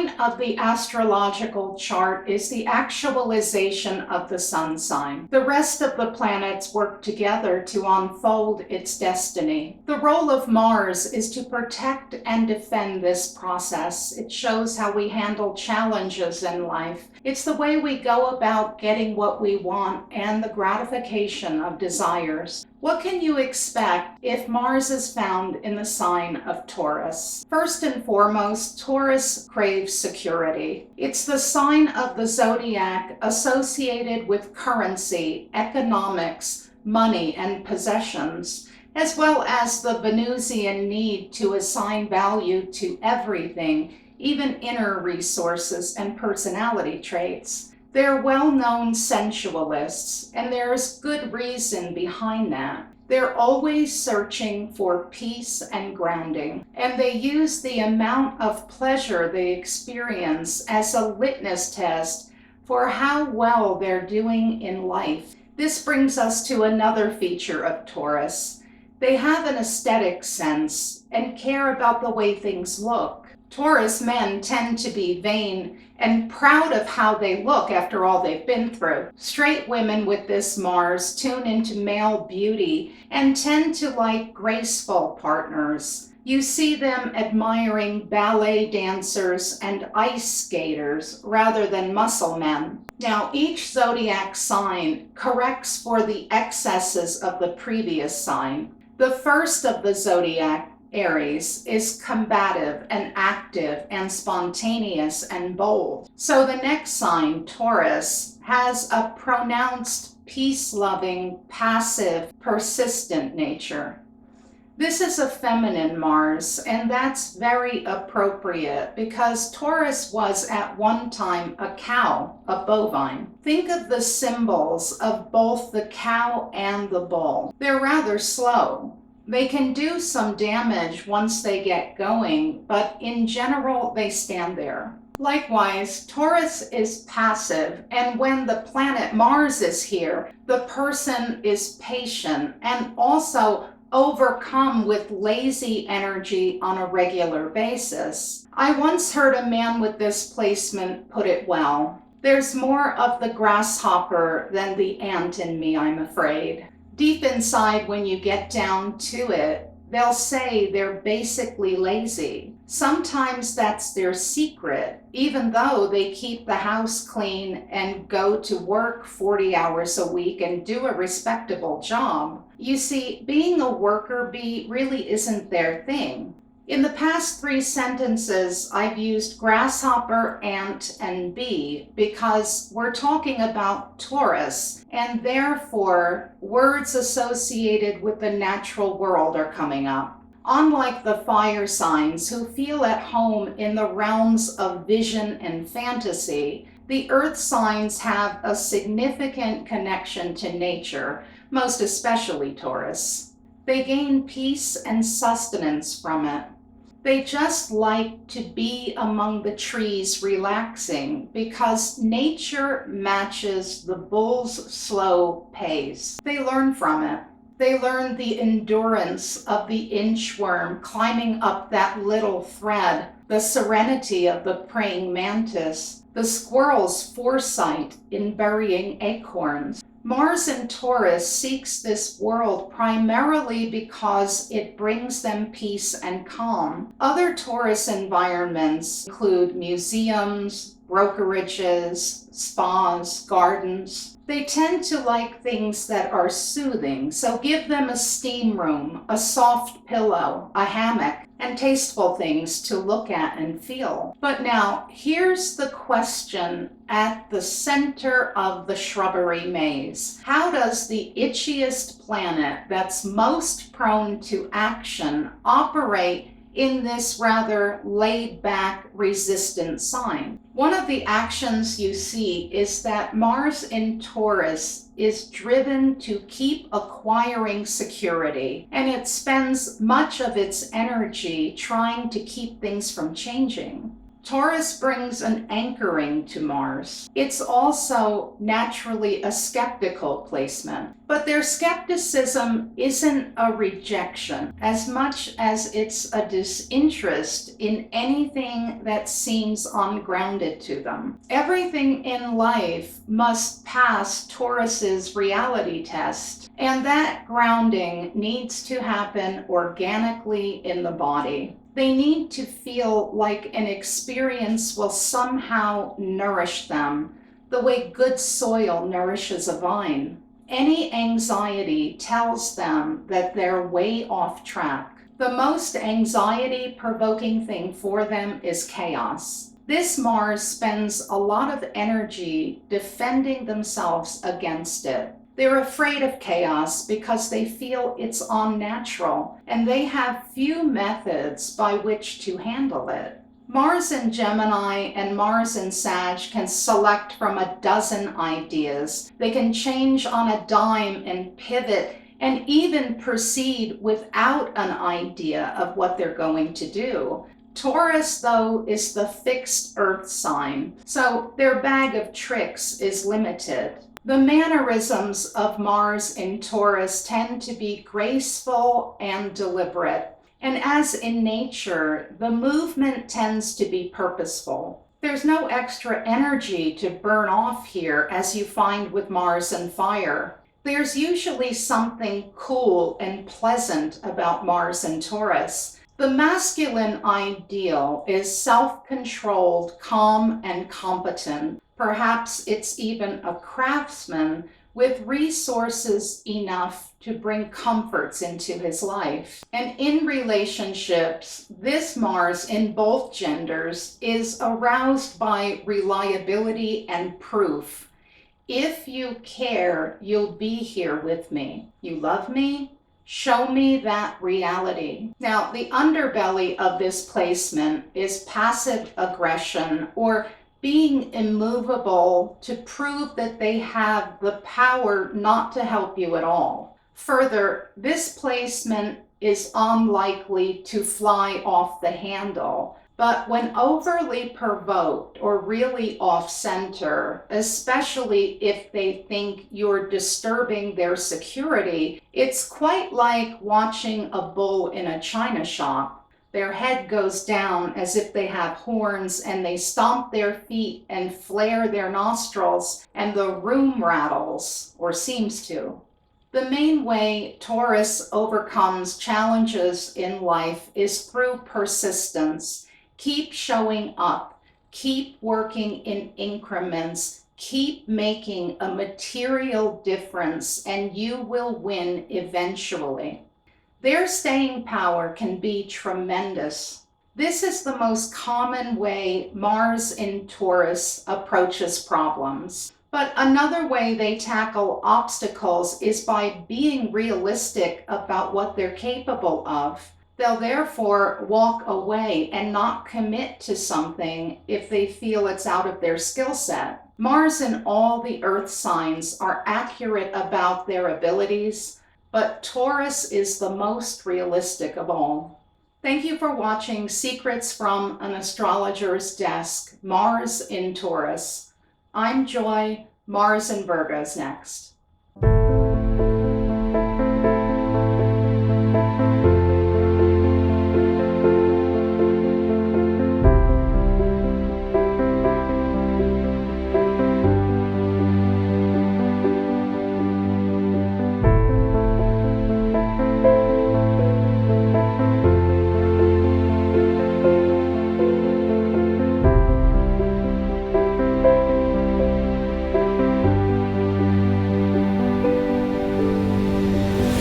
point of the astrological chart is the actualization of the sun sign. The rest of the planets work together to unfold its destiny. The role of Mars is to protect and defend this process. It shows how we handle challenges in life. It's the way we go about getting what we want and the gratification of desires. What can you expect if Mars is found in the sign of Taurus? First and foremost, Taurus craves security. It's the sign of the zodiac associated with currency, economics, money, and possessions, as well as the Venusian need to assign value to everything, even inner resources and personality traits. They're well-known sensualists, and there's good reason behind that. They're always searching for peace and grounding, and they use the amount of pleasure they experience as a litmus test for how well they're doing in life. This brings us to another feature of Taurus. They have an aesthetic sense and care about the way things look. Taurus men tend to be vain and proud of how they look after all they've been through. Straight women with this Mars tune into male beauty and tend to like graceful partners. You see them admiring ballet dancers and ice skaters rather than muscle men. Now, each zodiac sign corrects for the excesses of the previous sign. The first of the zodiac, Aries, is combative and active and spontaneous and bold. So the next sign, Taurus, has a pronounced peace-loving, passive, persistent nature. This is a feminine Mars, and that's very appropriate because Taurus was at one time a cow, a bovine. Think of the symbols of both the cow and the bull. They're rather slow. They can do some damage once they get going, but in general, they stand there. Likewise, Taurus is passive, and when the planet Mars is here, the person is patient and also overcome with lazy energy on a regular basis. I once heard a man with this placement put it well. There's more of the grasshopper than the ant in me, I'm afraid. Deep inside, when you get down to it, they'll say they're basically lazy. Sometimes that's their secret, even though they keep the house clean and go to work 40 hours a week and do a respectable job. You see, being a worker bee really isn't their thing. In the past 3 sentences, I've used grasshopper, ant, and bee because we're talking about Taurus, and therefore words associated with the natural world are coming up. Unlike the fire signs who feel at home in the realms of vision and fantasy, the earth signs have a significant connection to nature, most especially Taurus. They gain peace and sustenance from it. They just like to be among the trees relaxing because nature matches the bull's slow pace. They learn from it. They learn the endurance of the inchworm climbing up that little thread, the serenity of the praying mantis, the squirrel's foresight in burying acorns. Mars in Taurus seeks this world primarily because it brings them peace and calm. Other Taurus environments include museums, brokerages, spas, gardens. They tend to like things that are soothing, so give them a steam room, a soft pillow, a hammock, and tasteful things to look at and feel. But now, here's the question at the center of the shrubbery maze. How does the itchiest planet that's most prone to action operate in this rather laid-back, resistant sign? One of the actions you see is that Mars in Taurus is driven to keep acquiring security, and it spends much of its energy trying to keep things from changing. Taurus brings an anchoring to Mars. It's also naturally a skeptical placement, but their skepticism isn't a rejection as much as it's a disinterest in anything that seems ungrounded to them. Everything in life must pass Taurus's reality test, and that grounding needs to happen organically in the body. They need to feel like an experience will somehow nourish them, the way good soil nourishes a vine. Any anxiety tells them that they're way off track. The most anxiety-provoking thing for them is chaos. This Mars spends a lot of energy defending themselves against it. They're afraid of chaos because they feel it's unnatural, and they have few methods by which to handle it. Mars in Gemini and Mars in Sag can select from a dozen ideas. They can change on a dime and pivot and even proceed without an idea of what they're going to do. Taurus, though, is the fixed earth sign, so their bag of tricks is limited. The mannerisms of Mars in Taurus tend to be graceful and deliberate, and as in nature, the movement tends to be purposeful. There's no extra energy to burn off here, as you find with Mars and fire. There's usually something cool and pleasant about Mars and Taurus. The masculine ideal is self-controlled, calm, and competent. Perhaps it's even a craftsman with resources enough to bring comforts into his life. And in relationships, this Mars in both genders is aroused by reliability and proof. If you care, you'll be here with me. You love me? Show me that reality. Now, the underbelly of this placement is passive aggression, or being immovable to prove that they have the power not to help you at all. Further, this placement is unlikely to fly off the handle, but when overly provoked or really off-center, especially if they think you're disturbing their security, it's quite like watching a bull in a china shop. Their head goes down as if they have horns, and they stomp their feet and flare their nostrils, and the room rattles, or seems to. The main way Taurus overcomes challenges in life is through persistence. Keep showing up, keep working in increments, keep making a material difference, and you will win eventually. Their staying power can be tremendous. This is the most common way Mars in Taurus approaches problems. But another way they tackle obstacles is by being realistic about what they're capable of. They'll therefore walk away and not commit to something if they feel it's out of their skill set. Mars and all the Earth signs are accurate about their abilities, but Taurus is the most realistic of all. Thank you for watching Secrets from an Astrologer's Desk, Mars in Taurus. I'm Joy. Mars in Virgo is next.